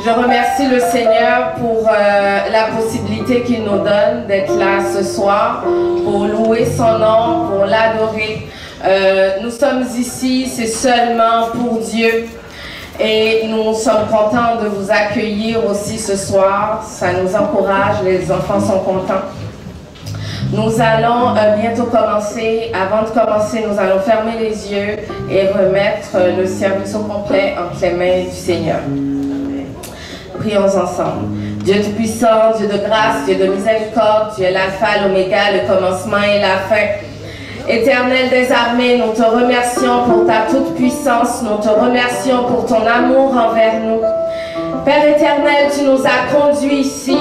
Je remercie le Seigneur pour la possibilité qu'il nous donne d'être là ce soir, pour louer son nom, pour l'adorer. Nous sommes ici, c'est seulement pour Dieu. Et nous sommes contents de vous accueillir aussi ce soir. Ça nous encourage, les enfants sont contents. Nous allons bientôt commencer. Avant de commencer, nous allons fermer les yeux et remettre le service au complet entre les mains du Seigneur. Prions ensemble. Dieu Tout-Puissant, Dieu de grâce, Dieu de miséricorde, tu es l'alpha, l'oméga, le commencement et la fin. Éternel des armées, nous te remercions pour ta toute-puissance, nous te remercions pour ton amour envers nous. Père éternel, tu nous as conduits ici.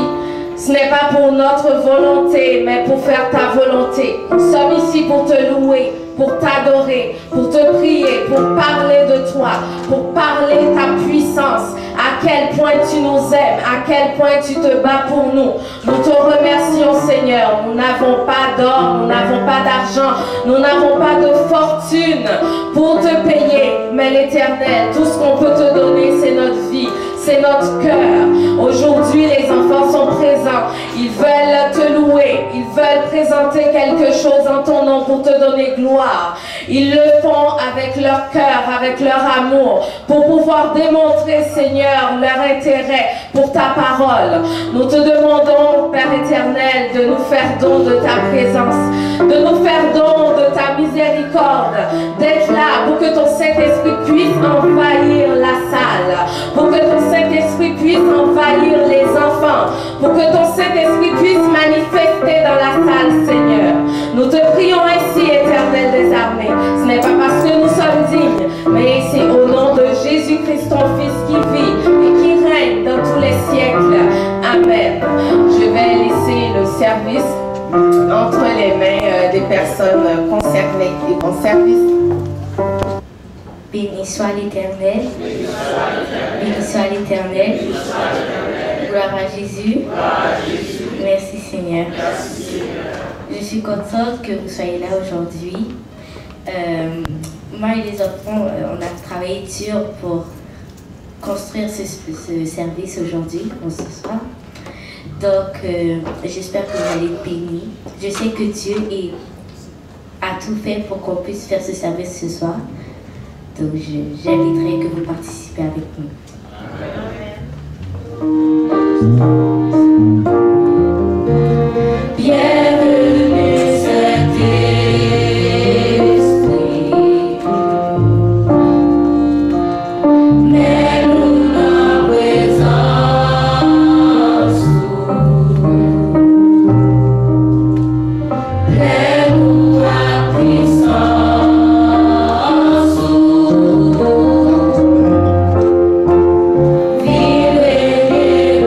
Ce n'est pas pour notre volonté, mais pour faire ta volonté. Nous sommes ici pour te louer, pour t'adorer, pour te prier, pour parler de toi, pour parler de ta puissance, à quel point tu nous aimes, à quel point tu te bats pour nous. Nous te remercions, Seigneur. Nous n'avons pas d'or, nous n'avons pas d'argent, nous n'avons pas de fortune pour te payer. Mais l'Éternel, tout ce qu'on peut te donner, c'est notre vie. C'est notre cœur. Aujourd'hui, les enfants sont présents. Ils veulent te louer. Ils veulent présenter quelque chose en ton nom pour te donner gloire. Ils le font avec leur cœur, avec leur amour, pour pouvoir démontrer, Seigneur, leur intérêt pour ta parole. Nous te demandons, Père éternel, de nous faire don de ta présence, de nous faire don de ta miséricorde, d'être là pour que ton Saint-Esprit puisse envahir la salle, pour que ton Saint-Esprit puisse envahir les enfants, pour que ton Saint-Esprit puisse manifester dans la salle, Seigneur. Nous te prions ainsi, Éternel des armées. Ce n'est pas parce que nous sommes dignes, mais c'est au nom de Jésus-Christ, ton Fils, qui vit et qui règne dans tous les siècles. Amen. Je vais laisser le service entre les mains des personnes concernées et conservistes. Béni soit l'Éternel. Béni soit l'Éternel. Gloire à Jésus. Merci Seigneur. Je suis contente que vous soyez là aujourd'hui. Moi et les enfants, on a travaillé dur pour construire ce service aujourd'hui, ce soir. Donc, j'espère que vous allez être bénis. Je sais que Dieu a tout fait pour qu'on puisse faire ce service ce soir. Donc, j'inviterai que vous participez avec nous. Bienvenue Saint-Esprit, mets-nous en présence, mets-nous à puissance. Vive et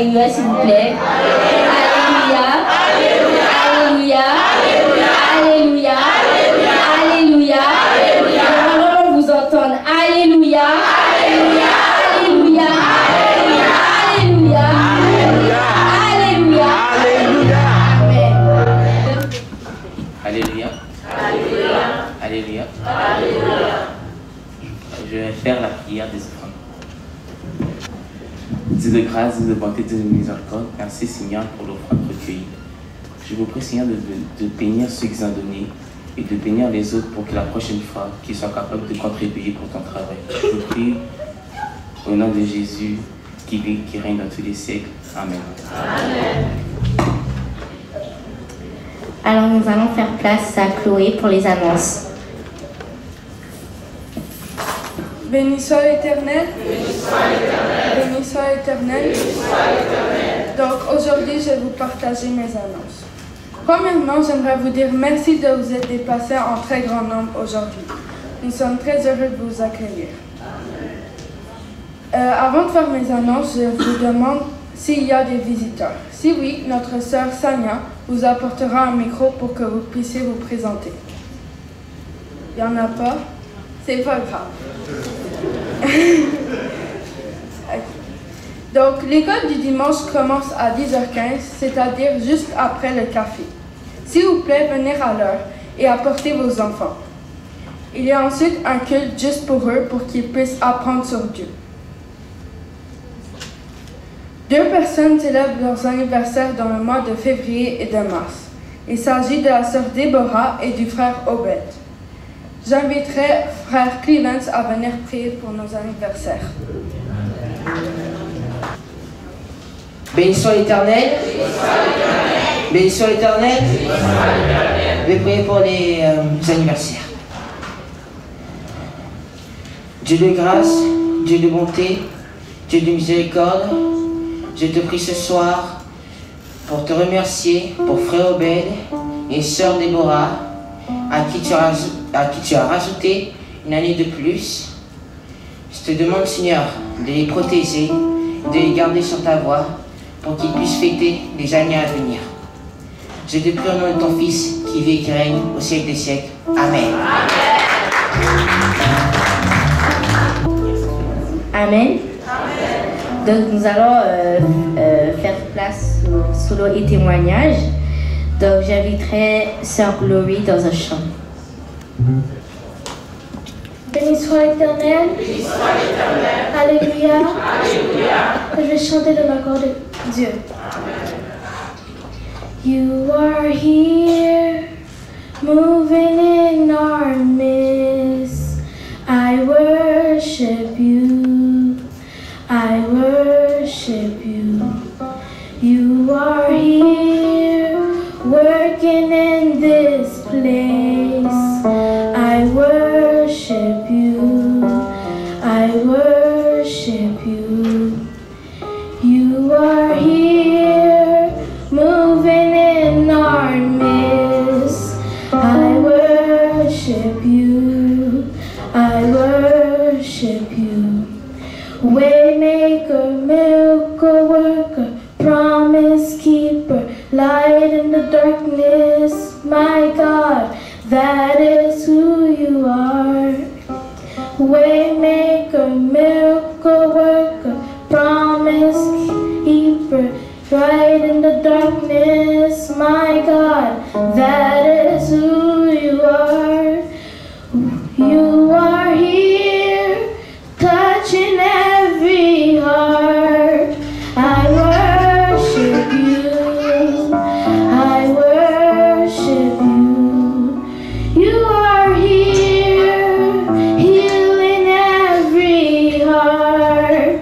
Alléluia, s'il vous plaît. Alléluia. Alléluia. Alléluia. Alléluia. Alléluia. Vraiment vous entendre. Alléluia. Alléluia. Alléluia. Alléluia. Alléluia. Alléluia. Amen. Alléluia. Alléluia. Alléluia. Je vais faire la prière des offrandes. Dieu de grâce, Dieu de bonté, Dieu de miséricorde, merci Seigneur pour l'offrande recueillie. Je vous prie Seigneur de bénir ceux qui ont donné et de bénir les autres pour que la prochaine fois, qu'ils soient capables de contribuer pour ton travail. Je vous prie au nom de Jésus qui vit, qui règne dans tous les siècles. Amen. Amen. Alors nous allons faire place à Chloé pour les annonces. Béni soit l'Éternel. Béni soit l'Éternel. Donc aujourd'hui, je vais vous partager mes annonces. Premièrement, j'aimerais vous dire merci de vous être déplacés en très grand nombre aujourd'hui. Nous sommes très heureux de vous accueillir. Avant de faire mes annonces, je vous demande s'il y a des visiteurs. Si oui, notre sœur Sania vous apportera un micro pour que vous puissiez vous présenter. Il n'y en a pas? C'est pas grave. Donc, l'école du dimanche commence à 10h15, c'est-à-dire juste après le café. S'il vous plaît, venez à l'heure et apportez vos enfants. Il y a ensuite un culte juste pour eux, pour qu'ils puissent apprendre sur Dieu. 2 personnes célèbrent leurs anniversaires dans le mois de février et de mars. Il s'agit de la sœur Déborah et du frère Obed. J'inviterai frère Clemens à venir prier pour nos anniversaires. Béni soit l'Éternel. Béni soit l'Éternel. Je vais prier pour les anniversaires. Dieu de grâce, Dieu de bonté, Dieu de miséricorde, je te prie ce soir pour te remercier pour frère Obed et sœur Déborah, à qui tu as rajouté une année de plus. Je te demande, Seigneur, de les protéger, de les garder sur ta voie, pour qu'ils puissent fêter les années à venir. Je te prie au nom de ton Fils, qui vit et qui règne au siècle des siècles. Amen. Amen. Donc nous allons faire place au solo et témoignage. Donc j'inviterai Sœur Glory dans un chant. Béni soit l'Éternel. Alléluia. Je vais chanter de la gloire de Dieu. You are here, moving in our midst. I worship you. I worship you. You are here, working in this place. I worship you. I worship you. You are here, moving in our midst. I worship you. I worship you. Waymaker, miracle worker, promise keeper, light in the darkness, my God, that is who you are. Waymaker, miracle worker, promise keeper, light in the darkness, my God, that is who you are. You are here, touching every heart. I worship you. I worship you. You are here, healing every heart.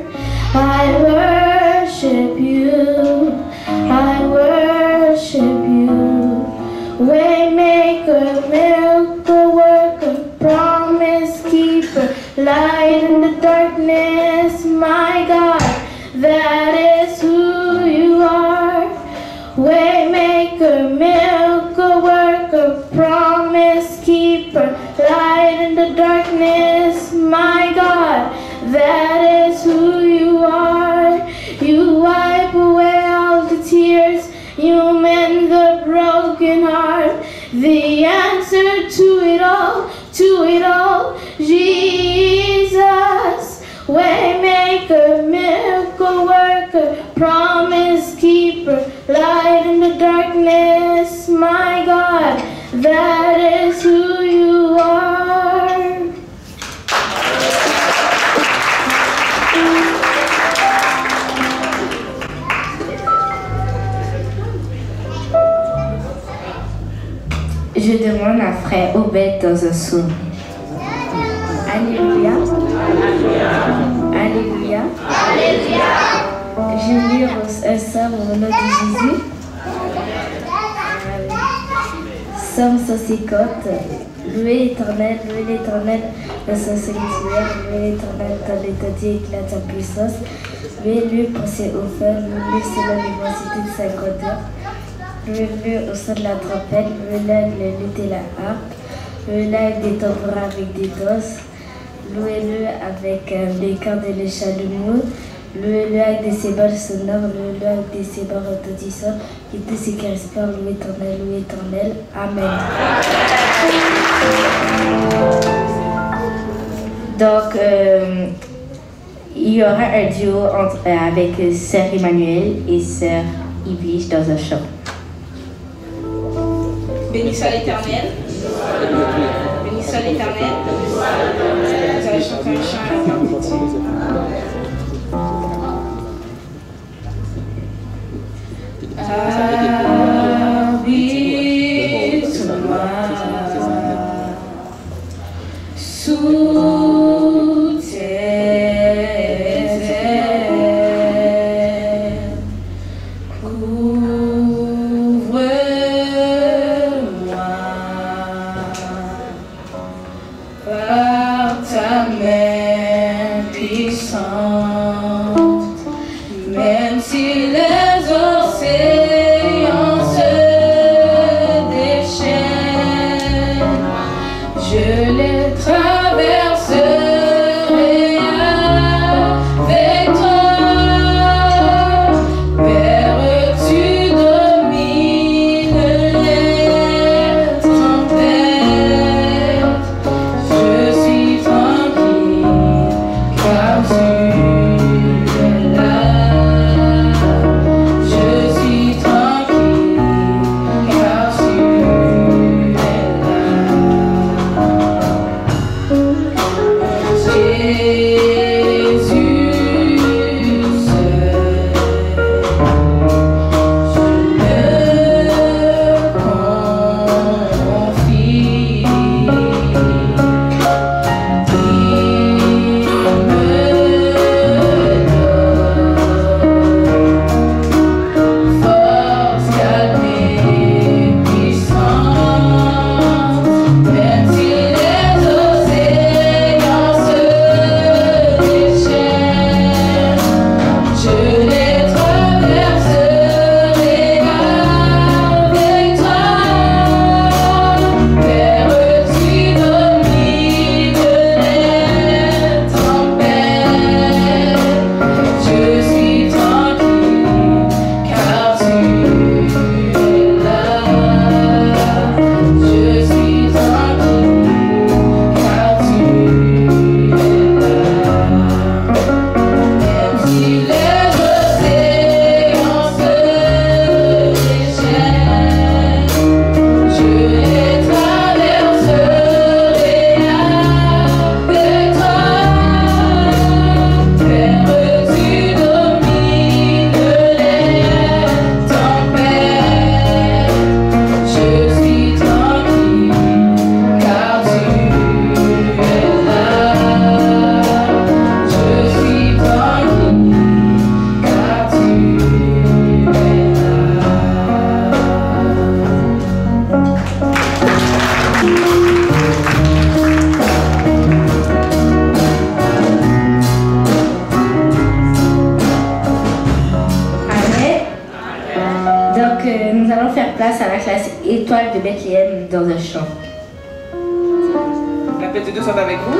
I worship you. I worship you. Waymaker, miracle worker, promise keeper, light in the darkness, my God, that is who you are. Waymaker, miracle worker, promise keeper, light in the darkness, my God, that is who you are. You wipe away through it all. Jesus, waymaker, miracle worker, promise keeper, light in the darkness, my God, that is who you are. Je demande à frère Obed dans un psaume. Alléluia. Alléluia. Alléluia. Je lis un psaume au nom de Jésus. Psaume 150. Louez l'Éternel, dans son sanctuaire, louez l'Éternel dans l'étendue éclate sa puissance. Louez-le pour ses offres, louez-le selon l'immensité de sa grandeur. Louez-le au son de la trompette, louez-le avec le luth et la harpe, louez-le avec des tambourins, avec des danses, louez-le avec les cordes et les chalumeaux, louez-le avec des cymbales sonores, louez-le avec des cymbales retentissants, et tous ceux qui respirent, louez l'Éternel, Amen. Donc, il y aura un duo avec Sœur Emmanuel et Sœur Yviche dans un chant. Béni soit l'Éternel. Béni soit l'Éternel. Vous allez chanter un chant à la habite-moi sous tes ailes. Par ta main puissante, même si les océans se déchaînent, je les traverserai avec toi. Père, tu domines les tempêtes. Je suis tranquille car tu es là. Je suis tranquille car tu es là. Jésus seul, nous allons faire place à la classe Étoile de Bethléem dans un chant. La paix de Dieu soit avec vous.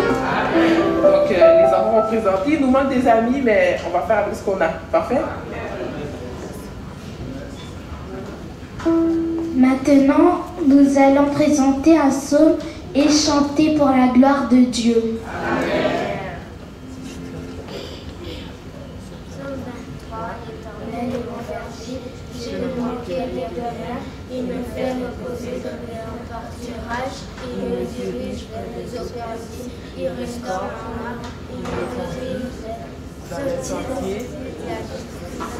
Donc les enfants vont présenter. Il nous manque des amis, mais on va faire avec ce qu'on a. Parfait? Maintenant, nous allons présenter un psaume et chanter pour la gloire de Dieu. Psaume 23, l'Éternel est mon berger, je ne manquerai de rien. Il me fait reposer dans les pâturages, il me dirige vers les eaux paisibles, il restaure mon âme, il me dirige vers le sentier de la justice.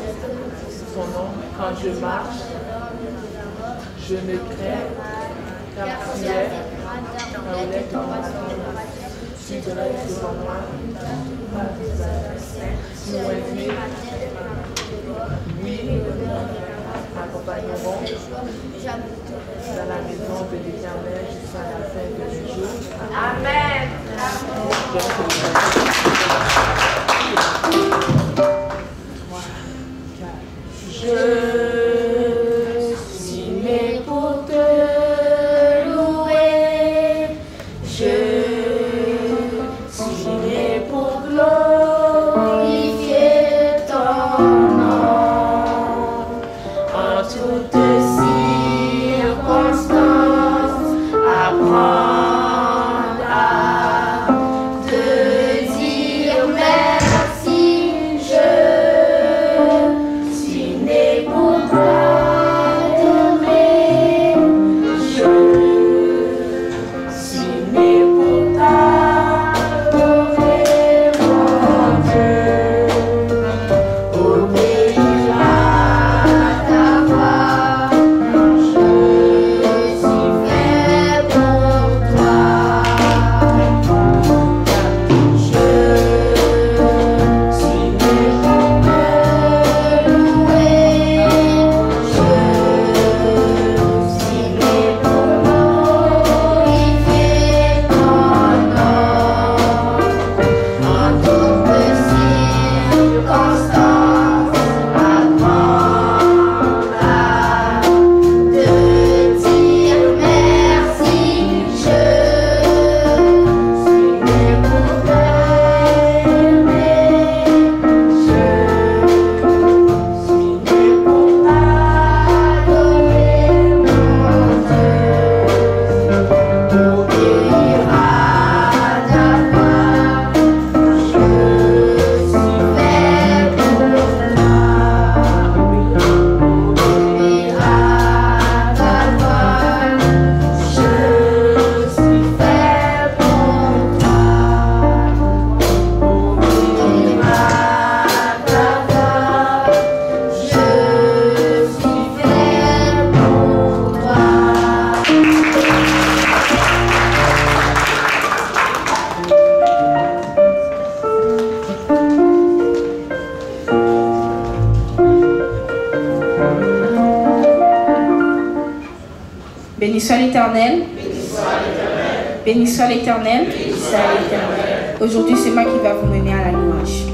Son nom, quand je marche, je ne crains car tu es ton tu dresses devant moi, oui, accompagneront dans la maison de l'Éternel jusqu'à la fin de nos jours. Amen. Je suis né pour te louer. Je suis né pour glorifier ton nom. En toutes circonstances, apprendre à te dire merci. Je suis né pour t'adorer. Je suis né pour t'adorer, mon Dieu. Obéir à ta voix. Je suis fait pour toi. Je suis né pour te louer. Je suis né pour glorifier ton nom. En toutes circonstances, apprendre à te dire merci. Je suis né pour t'aimer. Je suis né pour t'adorer, mon Dieu. Obéir à ta voix. Je suis fait pour toi. Obéir à ta voix. Je suis fait pour toi. Obéir à ta voix. Je suis fait pour toi. Béni soit l'Éternel. Béni soit l'Éternel. Aujourd'hui, c'est moi qui va vous mener à la louange.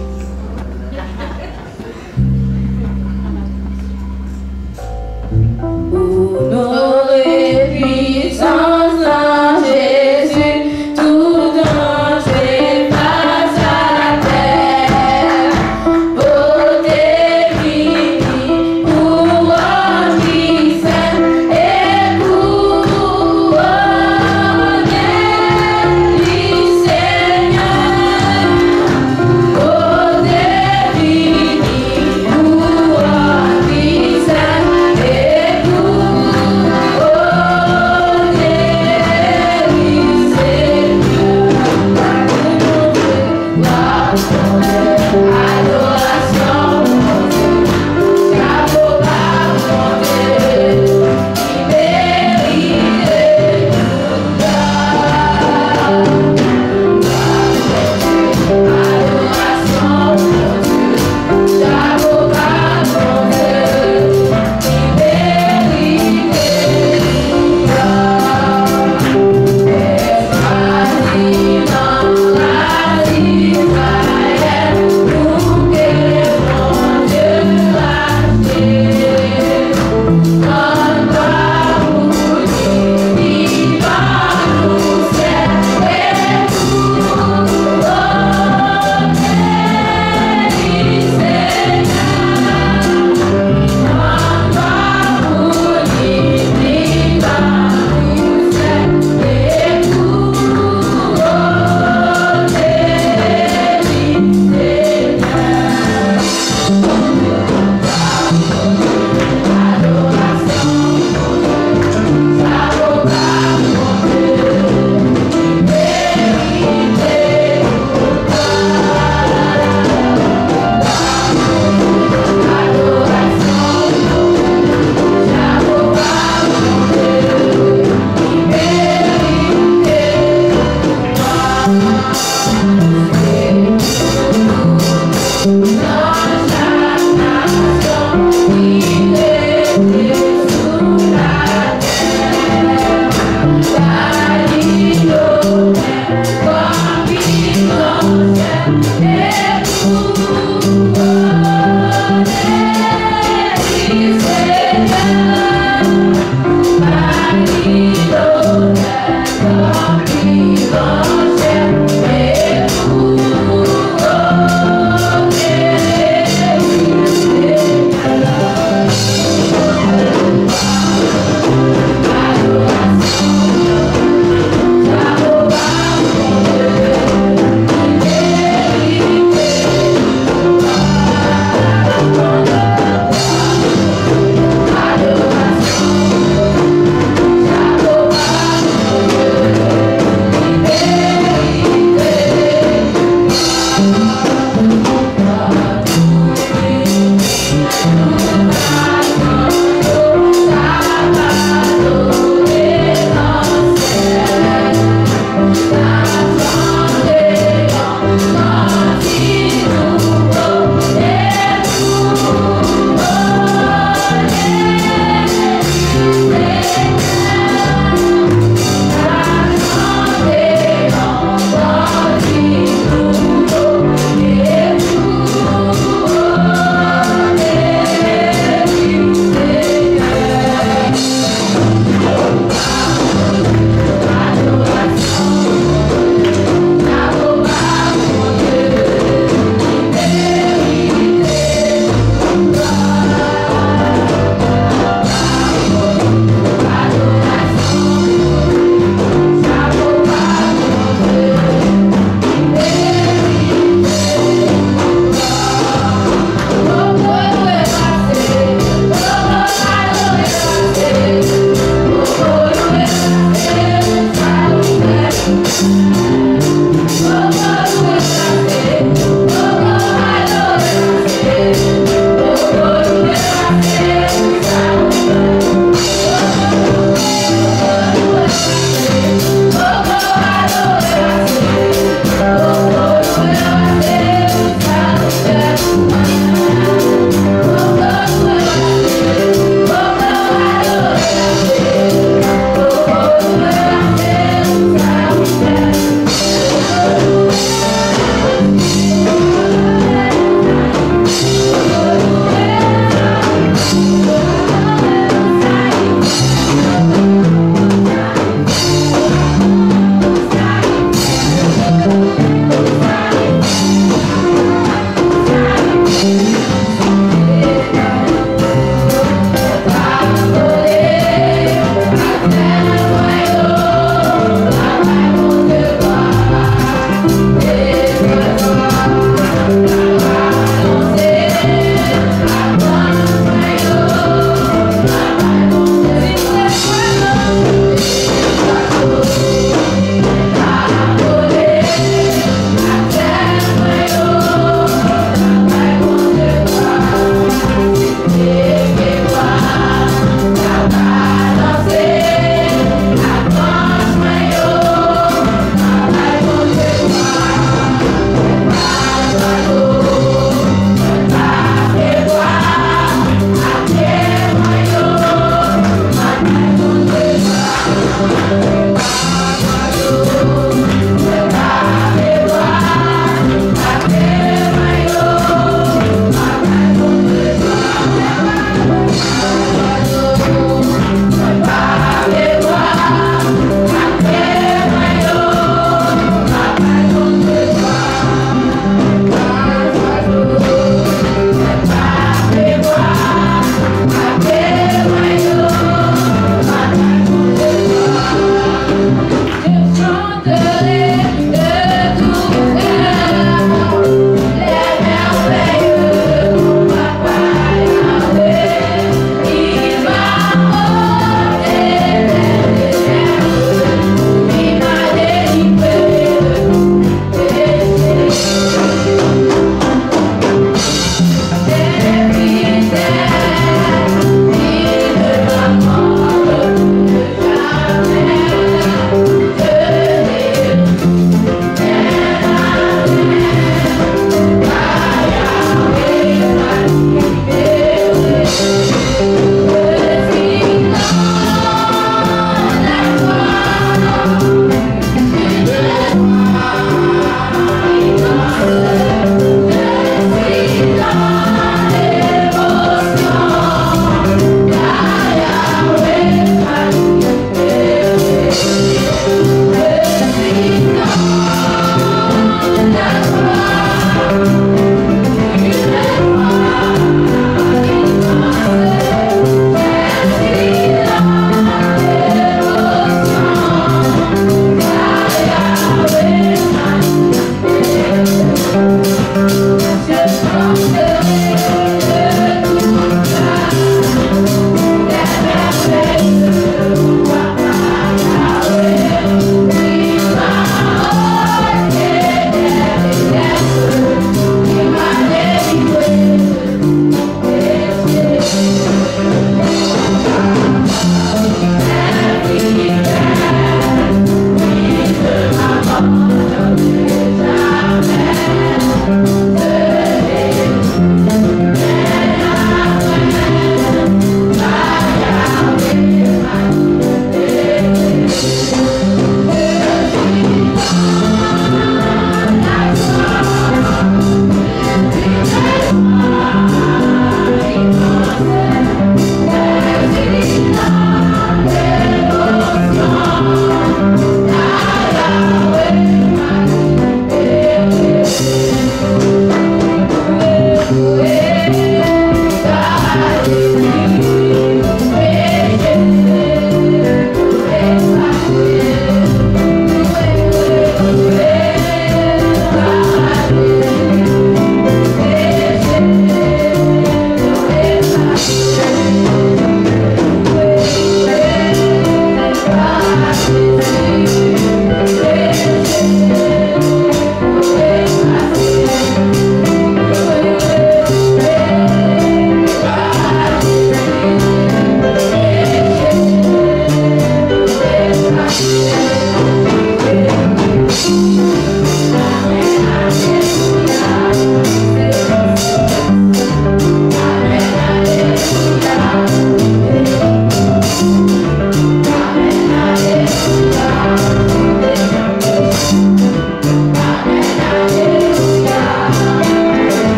Honoré, puissance en Jésus, tout danger passe à la terre. Beauté divine, couronne qui s'aime et couronne du Seigneur. Beauté divine, couronne qui s'aime et Israël, nous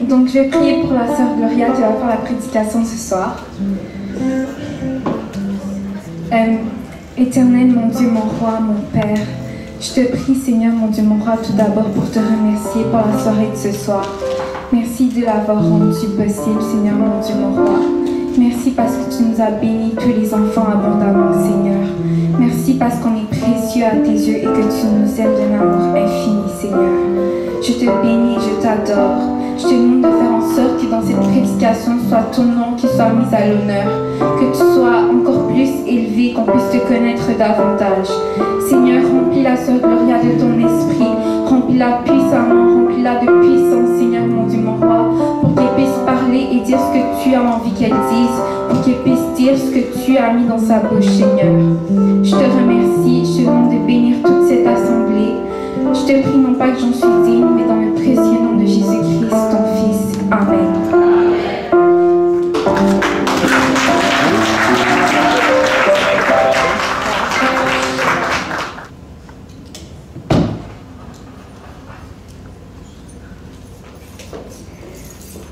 Donc je vais prier pour la sœur Gloria qui va faire la prédication ce soir. Éternel, mon Dieu, mon roi, mon Père, je te prie, Seigneur, mon Dieu, mon roi, tout d'abord pour te remercier pour la soirée de ce soir. Merci de l'avoir rendu possible, Seigneur, mon Dieu, mon roi. Merci parce que tu nous as bénis tous les enfants abondamment, Seigneur. Merci parce qu'on est précieux à tes yeux et que tu nous aimes d'un amour infini, Seigneur. Je te bénis, je t'adore. Je te demande de faire en sorte que dans cette prédication soit ton nom qui soit mis à l'honneur, que tu sois encore plus élevé, qu'on puisse te connaître davantage. Seigneur, remplis la sœur Gloria de ton esprit, remplis-la puissamment, remplis-la de puissance, Seigneur, mon Dieu, mon roi, pour qu'elle puisse parler et dire ce que tu as envie qu'elle dise, pour qu'elle puisse dire ce que tu as mis dans sa bouche, Seigneur. Je te remercie, je te demande de bénir toute cette assemblée. Je te prie non pas que j'en suis digne, mais dans le précieux nom de Jésus-Christ, ton Fils. Amen.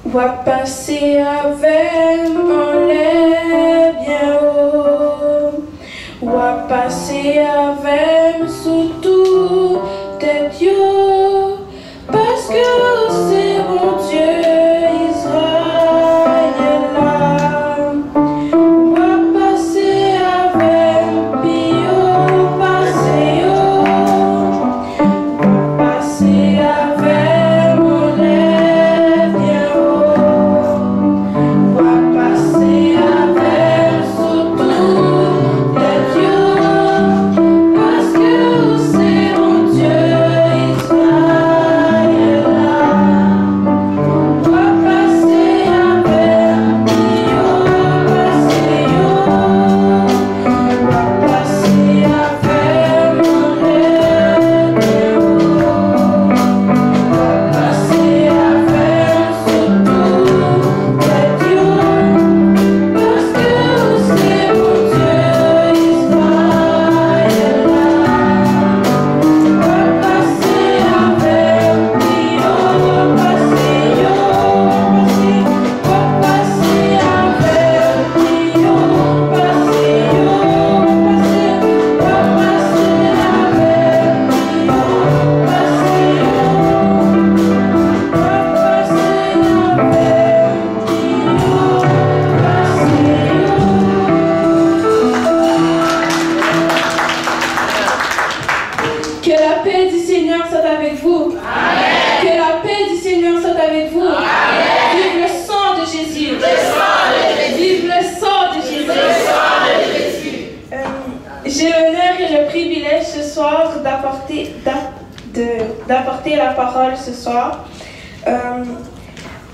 Va passer avec en l'air bien haut. Va passer avec sous tout tête yo. Parce que c'est mon Dieu Israël là. Va passer avec Pio, passer yo. Va passer avec mon lèvre bien haut. Va passer avec sous tout tête yo. Parce que c'est mon Dieu Israël. vous. Amen. Que la paix du Seigneur soit avec vous. Amen. Vive le sang de Jésus. Vive le sang de Jésus. J'ai l'honneur et le privilège ce soir d'apporter la parole ce soir.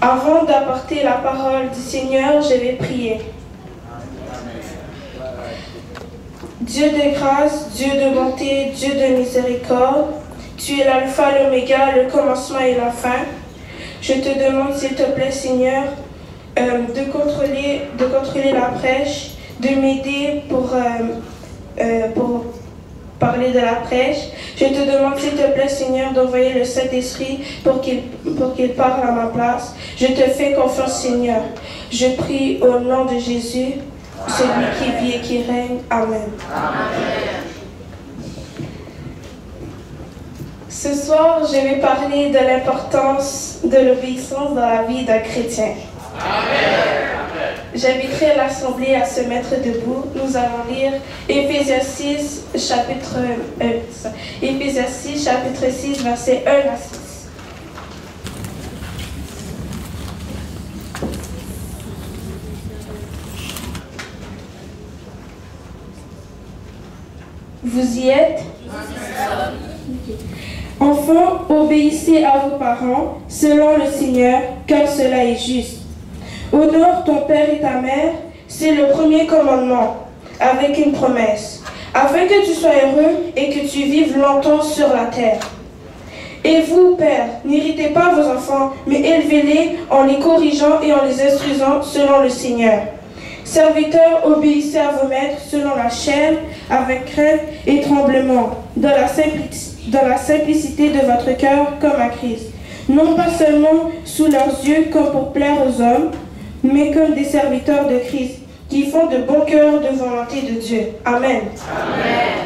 Avant d'apporter la parole du Seigneur, je vais prier. Dieu de grâce, Dieu de bonté, Dieu de miséricorde, tu es l'alpha, l'oméga, le commencement et la fin. Je te demande, s'il te plaît, Seigneur, de contrôler la prêche, de m'aider pour parler de la prêche. Je te demande, s'il te plaît, Seigneur, d'envoyer le Saint-Esprit pour qu'il parle à ma place. Je te fais confiance, Seigneur. Je prie au nom de Jésus, celui qui vit et qui règne. Amen. Amen. Ce soir, je vais parler de l'importance de l'obéissance dans la vie d'un chrétien. J'inviterai l'Assemblée à se mettre debout. Nous allons lire Éphésiens 6, chapitre 6, versets 1 à 6. Vous y êtes? Enfants, obéissez à vos parents, selon le Seigneur, car cela est juste. Honore ton père et ta mère, c'est le premier commandement, avec une promesse, afin que tu sois heureux et que tu vives longtemps sur la terre. Et vous, pères, n'irritez pas vos enfants, mais élevez-les en les corrigeant et en les instruisant selon le Seigneur. Serviteurs, obéissez à vos maîtres selon la chair, avec crainte et tremblement, dans la simplicité de votre cœur comme à Christ. Non pas seulement sous leurs yeux comme pour plaire aux hommes, mais comme des serviteurs de Christ, qui font de bon cœur de volonté de Dieu. Amen. Amen.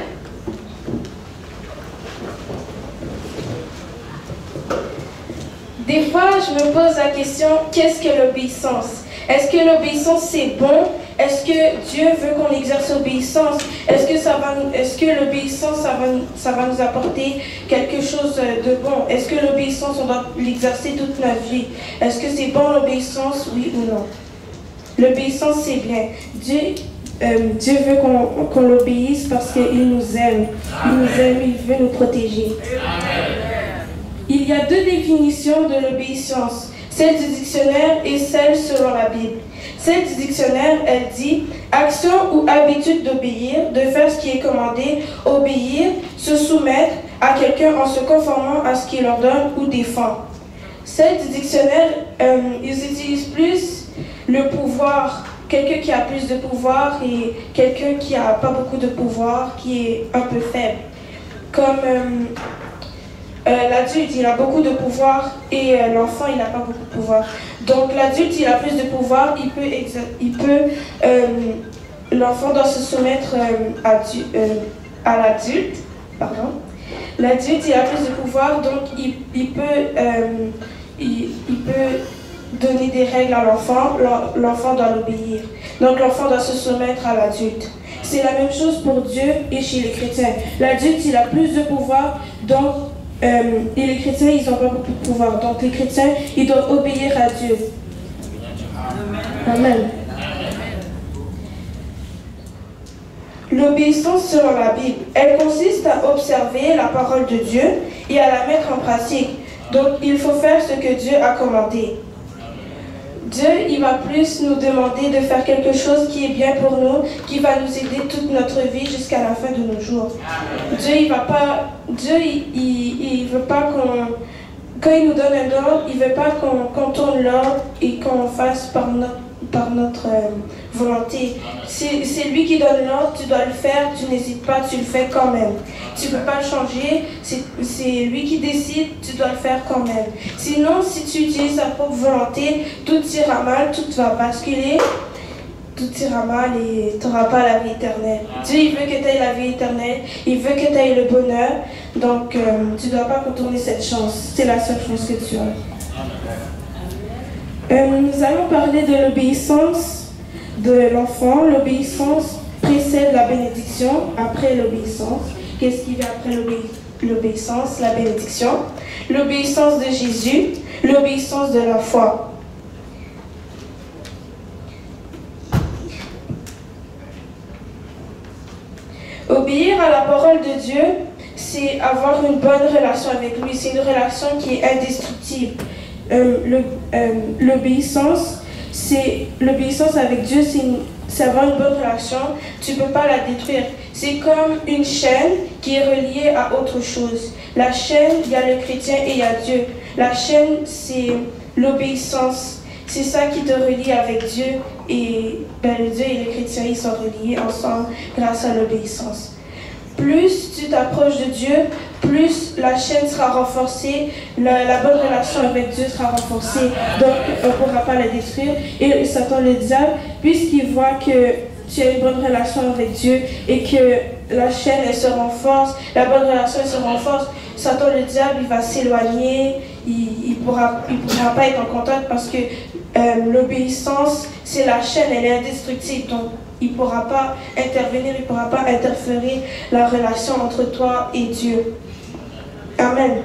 Des fois, je me pose la question, qu'est-ce que l'obéissance? Est-ce que l'obéissance c'est bon? Est-ce que Dieu veut qu'on exerce l'obéissance? Est-ce que l'obéissance ça va nous apporter quelque chose de bon? Est-ce que l'obéissance on doit l'exercer toute notre vie? Est-ce que c'est bon l'obéissance, oui ou non? L'obéissance c'est bien. Dieu veut qu'on l'obéisse parce qu'il nous aime. Il nous aime, il veut nous protéger. Il y a deux définitions de l'obéissance, celle du dictionnaire et celle selon la Bible. Celle du dictionnaire, elle dit « action ou habitude d'obéir, de faire ce qui est commandé, obéir, se soumettre à quelqu'un en se conformant à ce qu'il ordonne ou défend ». Celle du dictionnaire, ils utilisent plus le pouvoir, quelqu'un qui a plus de pouvoir et quelqu'un qui n'a pas beaucoup de pouvoir, qui est un peu faible. Comme l'adulte, il a beaucoup de pouvoir et l'enfant, il n'a pas beaucoup de pouvoir. Donc l'adulte, il a plus de pouvoir, l'enfant doit se soumettre à l'adulte. L'adulte, il a plus de pouvoir, donc il peut donner des règles à l'enfant, l'enfant doit l'obéir. Donc l'enfant doit se soumettre à l'adulte. C'est la même chose pour Dieu et chez les chrétiens. L'adulte, il a plus de pouvoir, donc et les chrétiens, ils n'ont pas beaucoup de pouvoir. Donc les chrétiens, ils doivent obéir à Dieu. Amen. L'obéissance selon la Bible, elle consiste à observer la parole de Dieu et à la mettre en pratique. Donc il faut faire ce que Dieu a commandé. Dieu, il va plus nous demander de faire quelque chose qui est bien pour nous, qui va nous aider toute notre vie jusqu'à la fin de nos jours. Dieu, il veut pas qu'on... Quand il nous donne un ordre, il veut pas qu'on tourne l'ordre et qu'on fasse par notre volonté. C'est lui qui donne l'ordre, tu dois le faire, tu n'hésites pas, tu le fais quand même. Tu ne peux pas le changer, c'est lui qui décide, tu dois le faire quand même. Sinon, si tu utilises ta propre volonté, tout ira mal, tout va basculer, tout ira mal et tu n'auras pas la vie éternelle. Dieu, il veut que tu aies la vie éternelle, il veut que tu aies le bonheur, donc tu ne dois pas contourner cette chance. C'est la seule chose que tu as. Nous allons parler de l'obéissance de l'enfant. L'obéissance précède la bénédiction, après l'obéissance. Qu'est-ce qui vient après l'obéissance? l'obéissance, la bénédiction, l'obéissance de Jésus, l'obéissance de la foi. Obéir à la parole de Dieu, c'est avoir une bonne relation avec lui. C'est une relation qui est indestructible. L'obéissance avec Dieu, c'est avoir une bonne relation. Tu ne peux pas la détruire. C'est comme une chaîne qui est reliée à autre chose. La chaîne, il y a le chrétien et il y a Dieu. La chaîne, c'est l'obéissance. C'est ça qui te relie avec Dieu. Et le Dieu et le chrétien, ils sont reliés ensemble grâce à l'obéissance. Plus tu t'approches de Dieu, plus la chaîne sera renforcée, la bonne relation avec Dieu sera renforcée. Donc, on ne pourra pas la détruire. Et Satan, le diable, puisqu'il voit que tu as une bonne relation avec Dieu et que la chaîne, elle se renforce, la bonne relation, elle se renforce, Satan, le diable, il va s'éloigner, il pourra pas être en contact parce que l'obéissance, c'est la chaîne, elle est indestructible. Donc, il ne pourra pas intervenir, il ne pourra pas interférer la relation entre toi et Dieu. Amen.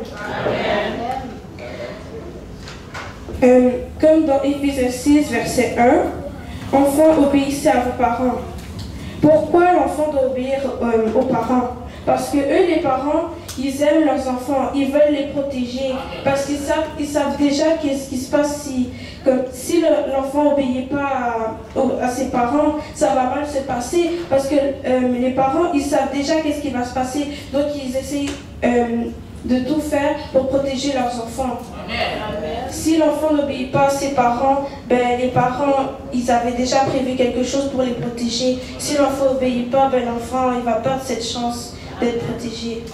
Comme dans Éphésiens 6, verset 1, enfants, obéissez à vos parents. Pourquoi l'enfant doit obéir aux parents? Parce que eux, les parents, ils aiment leurs enfants, ils veulent les protéger, parce qu'ils savent déjà qu'est-ce qui se passe si l'enfant n'obéit pas à ses parents, ça va mal se passer, parce que les parents, ils savent déjà qu'est-ce qui va se passer, donc ils essayent de tout faire pour protéger leurs enfants. Si l'enfant n'obéit pas à ses parents, les parents, ils avaient déjà prévu quelque chose pour les protéger. Si l'enfant n'obéit pas, l'enfant, il va perdre cette chance d'être protégé.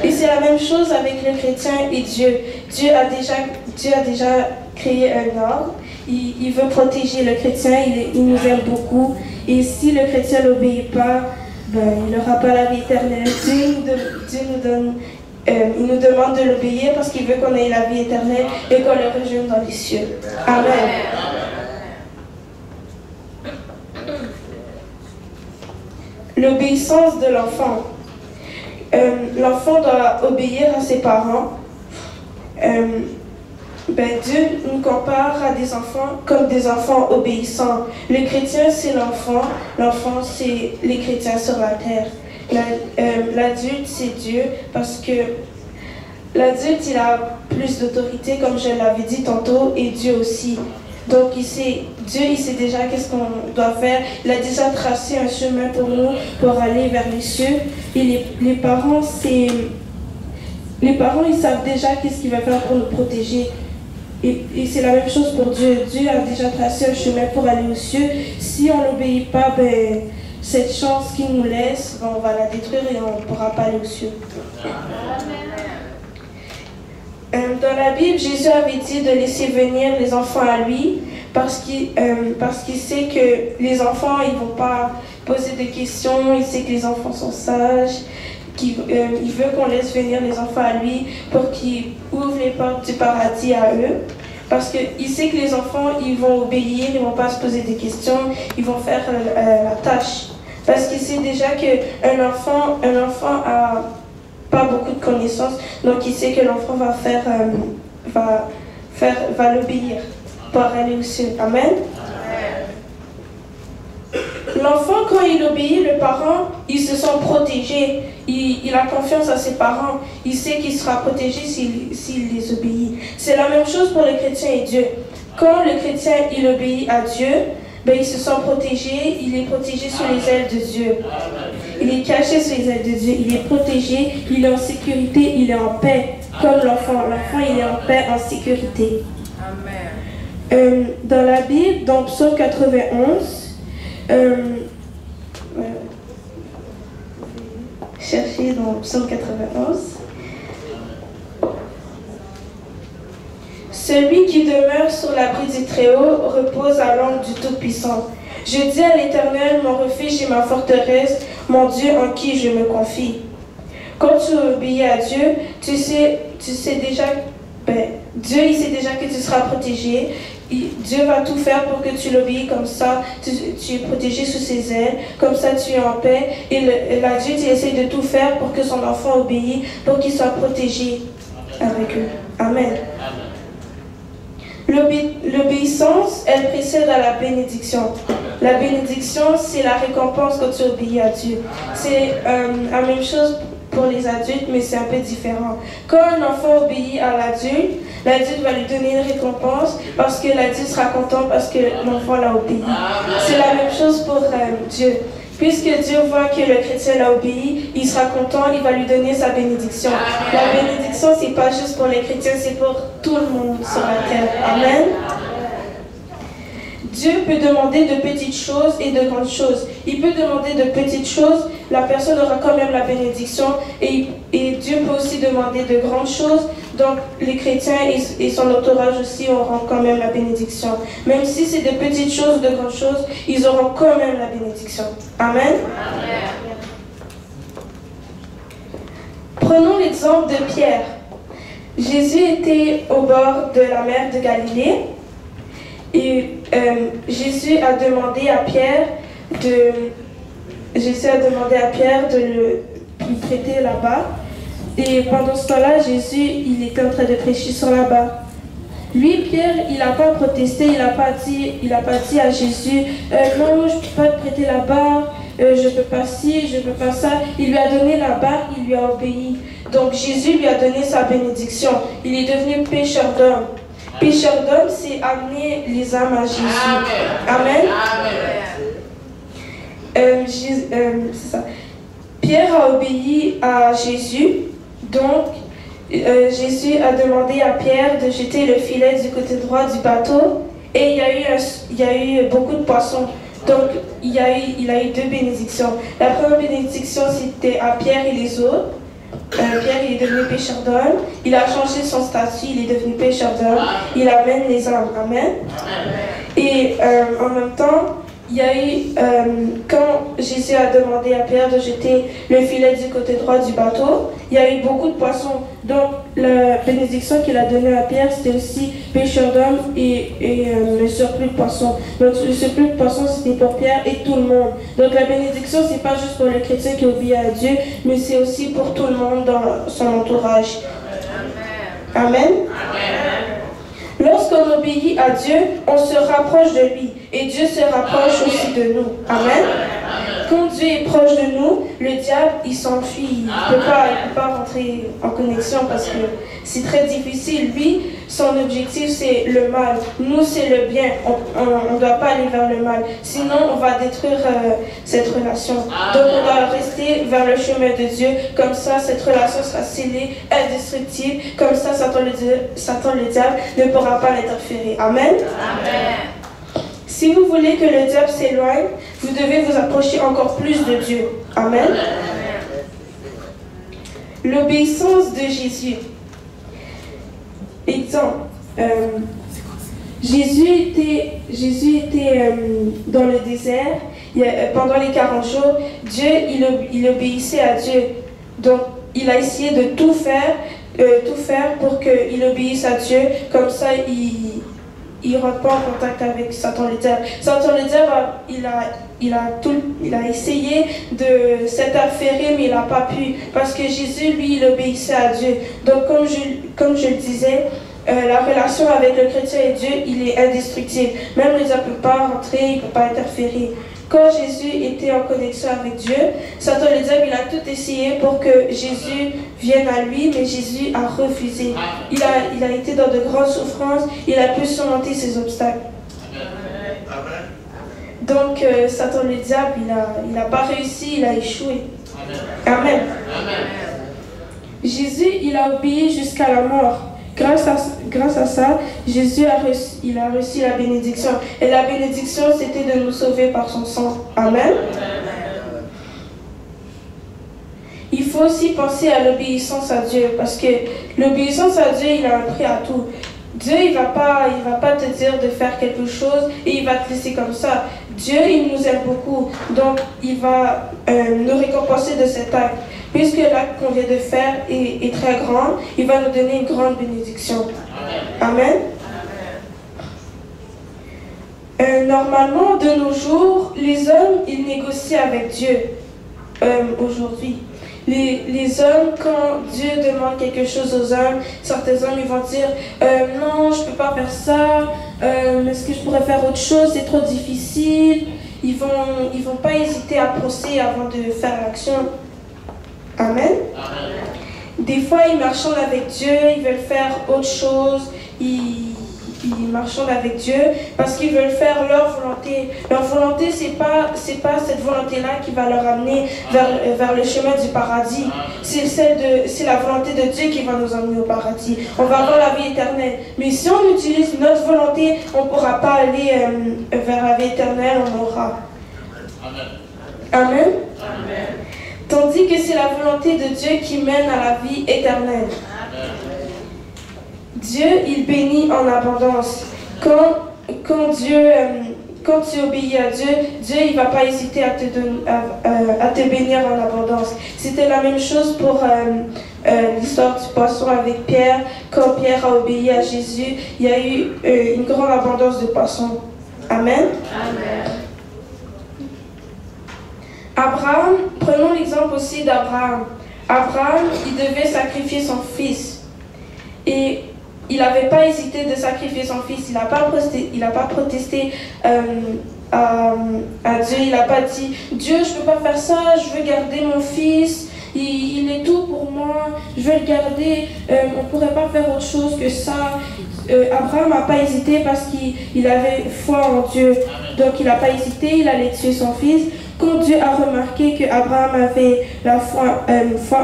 Et c'est la même chose avec le chrétien et Dieu. Dieu a déjà créé un ordre. Il veut protéger le chrétien, il nous aime beaucoup. Et si le chrétien n'obéit pas, il n'aura pas la vie éternelle. Il nous demande de l'obéir parce qu'il veut qu'on ait la vie éternelle et qu'on le rejoigne dans les cieux. Amen. L'obéissance de l'enfant. L'enfant doit obéir à ses parents. Dieu nous compare à des enfants comme des enfants obéissants. Le chrétien, c'est l'enfant. L'enfant, c'est les chrétiens sur la terre. L'adulte, c'est Dieu parce que l'adulte, il a plus d'autorité, comme je l'avais dit tantôt, et Dieu aussi. Donc, Dieu, il sait déjà qu'est-ce qu'on doit faire. Il a déjà tracé un chemin pour nous, pour aller vers les cieux. Et les parents, ils savent déjà qu'est-ce qu'il va faire pour nous protéger. Et c'est la même chose pour Dieu. Dieu a déjà tracé un chemin pour aller aux cieux. Si on n'obéit pas, cette chance qu'il nous laisse, on va la détruire et on ne pourra pas aller aux cieux. Dans la Bible, Jésus avait dit de laisser venir les enfants à lui parce qu'il sait que les enfants, ils ne vont pas poser de questions, il sait que les enfants sont sages, il veut qu'on laisse venir les enfants à lui pour qu'il ouvre les portes du paradis à eux. Parce qu'il sait que les enfants, ils vont obéir, ils ne vont pas se poser des questions, ils vont faire la tâche. Parce qu'il sait déjà qu'un enfant a pas beaucoup de connaissances, donc il sait que l'enfant va l'obéir pour aller au ciel. Amen. L'enfant, quand il obéit, le parent, il se sent protégé. Il a confiance à ses parents. Il sait qu'il sera protégé s'il les obéit. C'est la même chose pour le chrétien et Dieu. Quand le chrétien, il obéit à Dieu, il se sent protégé. Il est protégé sous les ailes de Dieu. Il est caché sous les ailes de Dieu. Il est protégé. Il est en sécurité. Il est en paix. Comme l'enfant. L'enfant, il est en paix, en sécurité. Amen. Dans la Bible, dans Psaume 91, cherchez dans Psaume 91. Celui qui demeure sur l'abri du Très-Haut repose à l'ombre du Tout-Puissant. Je dis à l'Éternel, mon refuge et ma forteresse, mon Dieu en qui je me confie. Quand tu obéis à Dieu, tu sais déjà, Dieu il sait déjà que tu seras protégé, Dieu va tout faire pour que tu l'obéis, comme ça tu es protégé sous ses ailes, comme ça tu es en paix. Et l'adulte il essaie de tout faire pour que son enfant obéisse, pour qu'il soit protégé avec eux. Amen. L'obéissance, elle précède à la bénédiction. La bénédiction, c'est la récompense quand tu obéis à Dieu. C'est la même chose pour les adultes, mais c'est un peu différent. Quand un enfant obéit à l'adulte, l'adulte va lui donner une récompense parce que l'adulte sera content parce que l'enfant l'a obéi. C'est la même chose pour Dieu. Puisque Dieu voit que le chrétien l'a obéi, il sera content, il va lui donner sa bénédiction. La bénédiction, c'est pas juste pour les chrétiens, c'est pour tout le monde sur la terre. Amen. Dieu peut demander de petites choses et de grandes choses. Il peut demander de petites choses, la personne aura quand même la bénédiction. Et Dieu peut aussi demander de grandes choses. Donc les chrétiens et son entourage aussi auront quand même la bénédiction. Même si c'est de petites choses, de grandes choses, ils auront quand même la bénédiction. Amen. Prenons l'exemple de Pierre. Jésus était au bord de la mer de Galilée. Et Jésus a demandé à Pierre de lui prêter là-bas. Et pendant ce temps-là, Jésus, il était en train de prêcher sur là-bas. Lui, Pierre, il n'a pas protesté, il n'a pas dit à Jésus, non, je ne peux pas te prêter la barre, je ne peux pas ci, je ne peux pas ça. Il lui a donné la barre, il lui a obéi. Donc Jésus lui a donné sa bénédiction. Il est devenu pêcheur d'hommes. Pêcheur d'hommes, c'est amener les âmes à Jésus. Amen. C'est ça. Pierre a obéi à Jésus. Donc, Jésus a demandé à Pierre de jeter le filet du côté droit du bateau. Et il y a eu beaucoup de poissons. Donc, il a eu deux bénédictions. La première bénédiction, c'était à Pierre et les autres. Pierre, il est devenu pêcheur d'hommes. Il a changé son statut, il est devenu pêcheur d'hommes. Il amène les âmes. Amen. Et en même temps, il y a eu, quand Jésus a demandé à Pierre de jeter le filet du côté droit du bateau, il y a eu beaucoup de poissons. Donc, la bénédiction qu'il a donnée à Pierre, c'était aussi pêcheur d'hommes et le surplus de poissons. Donc, le surplus de poissons, c'était pour Pierre et tout le monde. Donc, la bénédiction, c'est pas juste pour les chrétiens qui obéissent à Dieu, mais c'est aussi pour tout le monde dans son entourage. Amen. Lorsqu'on obéit à Dieu, on se rapproche de lui et Dieu se rapproche aussi de nous. Amen. Quand Dieu est proche de nous, le diable, il s'enfuit. Il ne peut pas rentrer en connexion parce que c'est très difficile. Lui, son objectif, c'est le mal. Nous, c'est le bien. On ne doit pas aller vers le mal. Sinon, on va détruire cette relation. Donc, on doit rester vers le chemin de Dieu. Comme ça, cette relation sera scellée, indestructible. Comme ça, Satan le diable ne pourra pas l'interférer. Amen. Amen. Si vous voulez que le diable s'éloigne, vous devez vous approcher encore plus de Dieu. Amen. L'obéissance de Jésus. Exemple, Jésus était dans le désert pendant les 40 jours. Dieu, il obéissait à Dieu. Donc, il a essayé de tout faire pour qu'il obéisse à Dieu. Comme ça, il ne rentre pas en contact avec Satan le diable. Satan le diable, il a essayé de s'interférer, mais il n'a pas pu. Parce que Jésus, lui, il obéissait à Dieu. Donc, comme je le disais, la relation avec le chrétien et Dieu, il est indestructible. Même le diable ne peut pas rentrer, il ne peut pas interférer. Quand Jésus était en connexion avec Dieu, Satan le diable, il a tout essayé pour que Jésus vienne à lui, mais Jésus a refusé. Il a été dans de grandes souffrances, il a pu surmonter ces obstacles. Donc, Satan le diable, il n'a pas réussi, il a échoué. Amen. Jésus, il a obéi jusqu'à la mort. Grâce à ça, Jésus a reçu la bénédiction. Et la bénédiction, c'était de nous sauver par son sang. Amen. Il faut aussi penser à l'obéissance à Dieu. Parce que l'obéissance à Dieu, il a un prix à tout. Dieu, il va pas te dire de faire quelque chose et il va te laisser comme ça. Dieu, il nous aime beaucoup. Donc, il va nous récompenser de cet acte. Puisque l'acte qu'on vient de faire est très grand, il va nous donner une grande bénédiction. Amen. Normalement, de nos jours, les hommes, ils négocient avec Dieu aujourd'hui. Les hommes, quand Dieu demande quelque chose aux hommes, certains hommes ils vont dire non, je ne peux pas faire ça, est-ce que je pourrais faire autre chose, c'est trop difficile. Ils vont pas hésiter à penser avant de faire l'action. Amen. Des fois, ils marchandent avec Dieu, ils veulent faire autre chose, ils marchandent avec Dieu parce qu'ils veulent faire leur volonté. Leur volonté, c'est pas cette volonté-là qui va leur amener vers le chemin du paradis. C'est la volonté de Dieu qui va nous emmener au paradis. On va avoir la vie éternelle. Mais si on utilise notre volonté, on ne pourra pas aller vers la vie éternelle, on mourra. Amen. Amen. Tandis que c'est la volonté de Dieu qui mène à la vie éternelle. Dieu, il bénit en abondance. Quand tu obéis à Dieu, Dieu il va pas hésiter à te bénir en abondance. C'était la même chose pour l'histoire du poisson avec Pierre. Quand Pierre a obéi à Jésus, il y a eu une grande abondance de poissons. Amen. Amen. Abraham, prenons l'exemple aussi d'Abraham. Abraham, il devait sacrifier son fils. Et il n'avait pas hésité de sacrifier son fils. Il n'a pas protesté à Dieu. Il n'a pas dit « Dieu, je ne peux pas faire ça, je veux garder mon fils. Il est tout pour moi, je veux le garder. On ne pourrait pas faire autre chose que ça. » Abraham n'a pas hésité parce qu'il avait foi en Dieu. Donc il n'a pas hésité, il allait tuer son fils. Quand Dieu a remarqué qu'Abraham avait la foi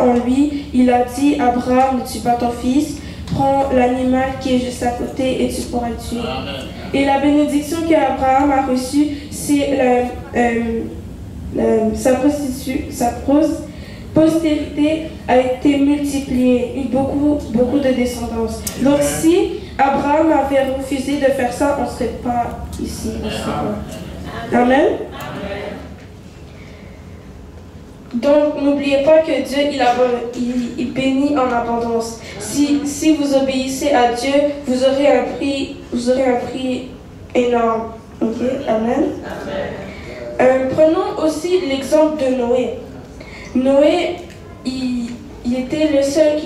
en lui, il a dit « Abraham, ne tue pas ton fils. Prends l'animal qui est juste à côté et tu pourras le tuer. » Et la bénédiction qu'Abraham a reçue, c'est sa postérité a été multipliée, eu beaucoup de descendance. Donc si Abraham avait refusé de faire ça, on ne serait pas ici. Amen. Donc, n'oubliez pas que Dieu, il bénit en abondance. Si vous obéissez à Dieu, vous aurez un prix énorme. Ok, amen. Prenons aussi l'exemple de Noé. Noé, il était le seul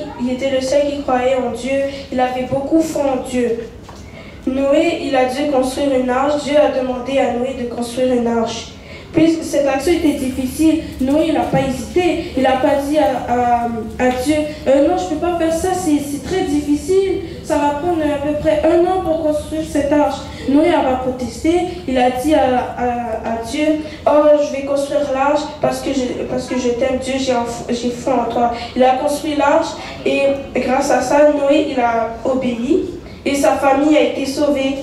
qui croyait en Dieu. Il avait beaucoup foi en Dieu. Noé, il a dû construire une arche. Dieu a demandé à Noé de construire une arche. Puis cette action était difficile. Noé, il n'a pas hésité. Il n'a pas dit à Dieu, non, je ne peux pas faire ça, c'est très difficile. Ça va prendre à peu près 1 an pour construire cette arche. Noé n'a pas protesté. Il a dit à Dieu, oh, je vais construire l'arche parce que je t'aime, Dieu, j'ai foi en toi. Il a construit l'arche et grâce à ça, Noé, il a obéi et sa famille a été sauvée,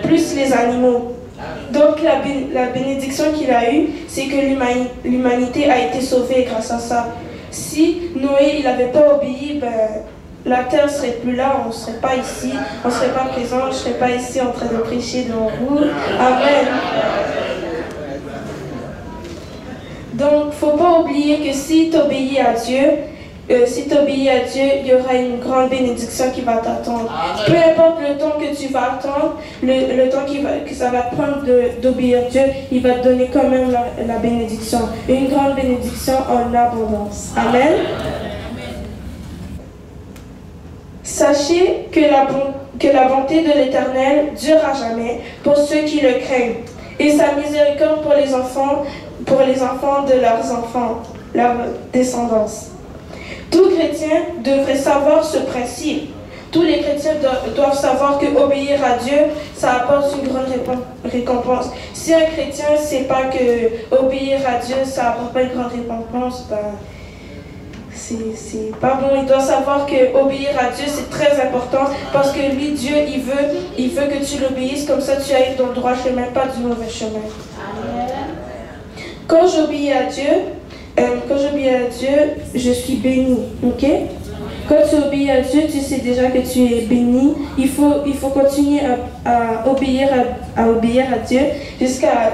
plus les animaux. Donc la bénédiction qu'il a eue, c'est que l'humanité a été sauvée grâce à ça. Si Noé n'avait pas obéi, la terre ne serait plus là, on ne serait pas ici, on ne serait pas présent, je ne serais pas ici en train de prêcher devant vous. Amen. Donc, il ne faut pas oublier que si tu obéis à Dieu, il y aura une grande bénédiction qui va t'attendre. Peu importe le temps que tu vas attendre, le temps que ça va te prendre d'obéir à Dieu, il va te donner quand même la bénédiction. Une grande bénédiction en abondance. Amen. Sachez que la bonté de l'Éternel dure à jamais pour ceux qui le craignent, et sa miséricorde pour les enfants de leurs enfants, leur descendance. Tout chrétien devrait savoir ce principe. Tous les chrétiens doivent savoir que obéir à Dieu, ça apporte une grande récompense. Si un chrétien ne sait pas que obéir à Dieu, ça apporte pas une grande récompense, c'est pas bon. Il doit savoir que obéir à Dieu, c'est très important parce que lui, Dieu, il veut que tu l'obéisses, comme ça tu ailles dans le droit chemin, pas du mauvais chemin. Amen. Quand j'obéis à Dieu, je suis béni, ok? Quand tu obéis à Dieu, tu sais déjà que tu es béni. Il faut continuer à obéir à Dieu jusqu'à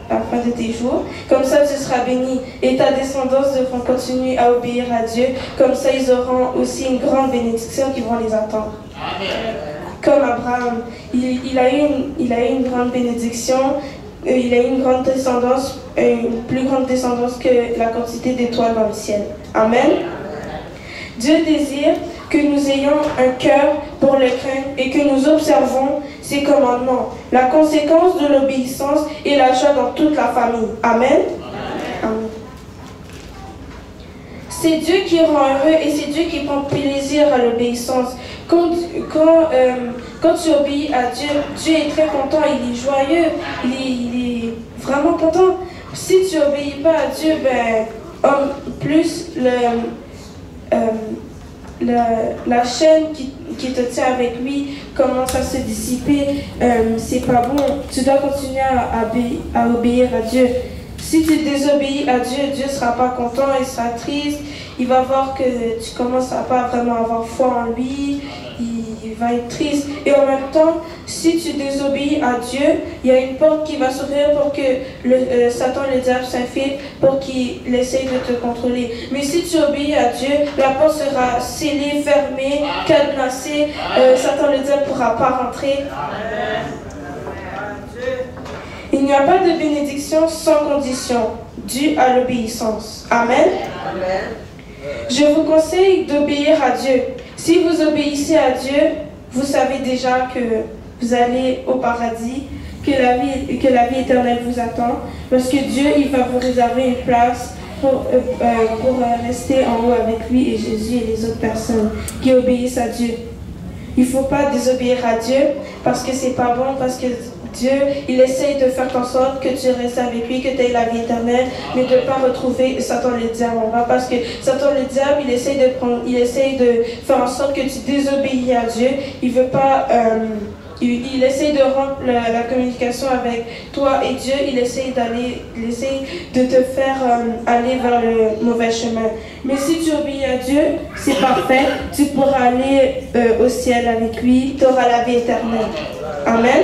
la fin de tes jours. Comme ça, tu seras béni. Et ta descendance devront continuer à obéir à Dieu. Comme ça, ils auront aussi une grande bénédiction qui vont les attendre. Amen. comme Abraham. Il a eu une grande bénédiction, il a eu une grande descendance, une plus grande descendance que la quantité d'étoiles dans le ciel. Amen. Dieu désire que nous ayons un cœur pour le craindre et que nous observons ses commandements. La conséquence de l'obéissance est la joie dans toute la famille. Amen. Amen. C'est Dieu qui rend heureux et c'est Dieu qui prend plaisir à l'obéissance. Quand tu obéis à Dieu, Dieu est très content, il est joyeux, il est vraiment content. Si tu n'obéis pas à Dieu, plus la chaîne qui te tient avec lui commence à se dissiper, c'est pas bon. Tu dois continuer à obéir à Dieu. Si tu désobéis à Dieu, Dieu ne sera pas content, il sera triste, il va voir que tu commences à pas vraiment avoir foi en lui, il va être triste. Et en même temps, si tu désobéis à Dieu, il y a une porte qui va s'ouvrir pour que Satan, le diable, s'infiltre, pour qu'il essaye de te contrôler. Mais si tu obéis à Dieu, la porte sera scellée, fermée, cadenassée, Satan, le diable, ne pourra pas rentrer. Il n'y a pas de bénédiction sans condition, due à l'obéissance. Amen. Amen. Je vous conseille d'obéir à Dieu. Si vous obéissez à Dieu, vous savez déjà que vous allez au paradis, que la vie éternelle vous attend, parce que Dieu, il va vous réserver une place pour rester en haut avec lui et Jésus et les autres personnes qui obéissent à Dieu. Il ne faut pas désobéir à Dieu parce que c'est pas bon, parce que Dieu, il essaye de faire en sorte que tu restes avec lui, que tu aies la vie éternelle, mais de ne pas retrouver Satan le diable en bas. Parce que Satan le diable, il essaye de faire en sorte que tu désobéis à Dieu. Il veut pas, il essaye de rompre la communication avec toi et Dieu. Il essaye de te faire aller vers le mauvais chemin. Mais si tu obéis à Dieu, c'est parfait. Tu pourras aller au ciel avec lui. Tu auras la vie éternelle. Amen.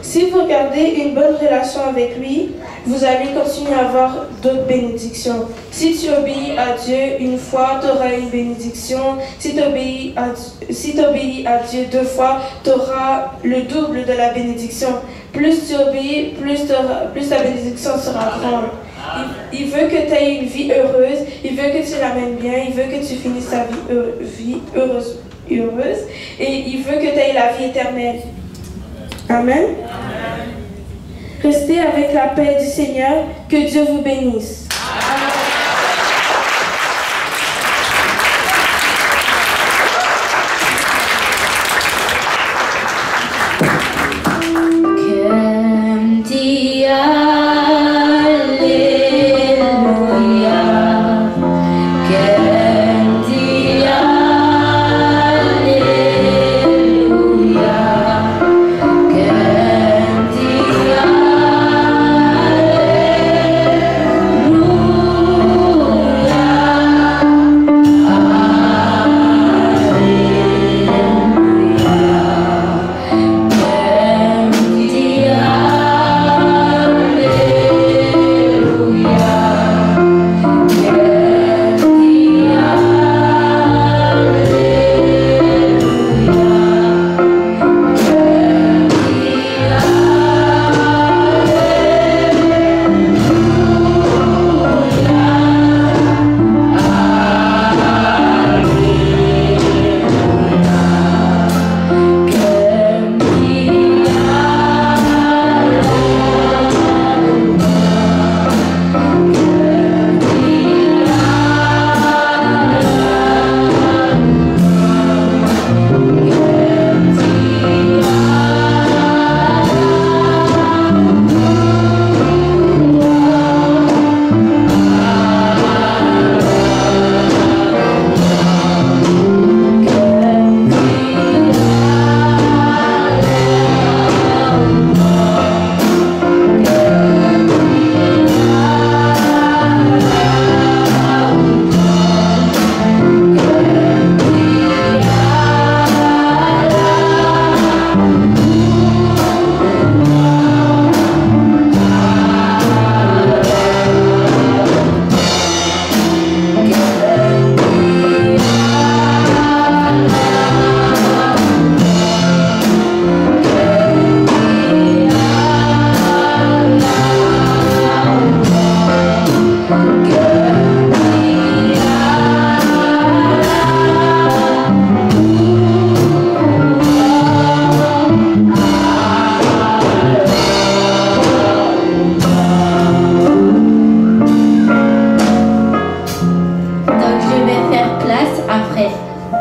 Si vous gardez une bonne relation avec lui, vous allez continuer à avoir d'autres bénédictions. Si tu obéis à Dieu une fois, tu auras une bénédiction. Si tu obéis à Dieu 2 fois, tu auras le double de la bénédiction. Plus tu obéis, plus ta bénédiction sera grande. Il veut que tu aies une vie heureuse, il veut que tu l'amènes bien, il veut que tu finisses ta vie heureuse et il veut que tu aies la vie éternelle. Amen. Restez avec la paix du Seigneur. Que Dieu vous bénisse. Amen. Nous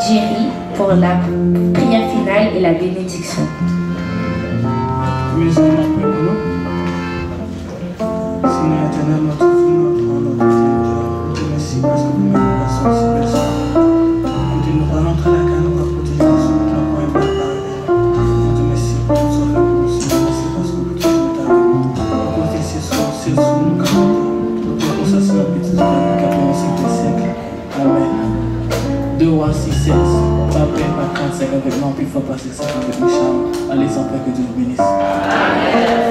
Jerry pour la prière finale et la bénédiction. Mes amis, après nous, Seigneur éternel, notre vie, notre Dieu, merci parce que vous m'avez passé aussi, merci. Nous allons entrer à la canne, nous allons protéger sur notre point et préparer. Nous merci pour tout ce que vous aussi, merci parce que vous toujours êtes avec nous. Vous protégez c'est sur nous, pour ça, c'est notre petit frère, 85 siècle. Amen. 2 Rois 6, 16. Pas prêt, pas 35 avec moi, puis il faut passer ça avec mes charmes. Allez, sans peur que Dieu vous bénisse. Amen.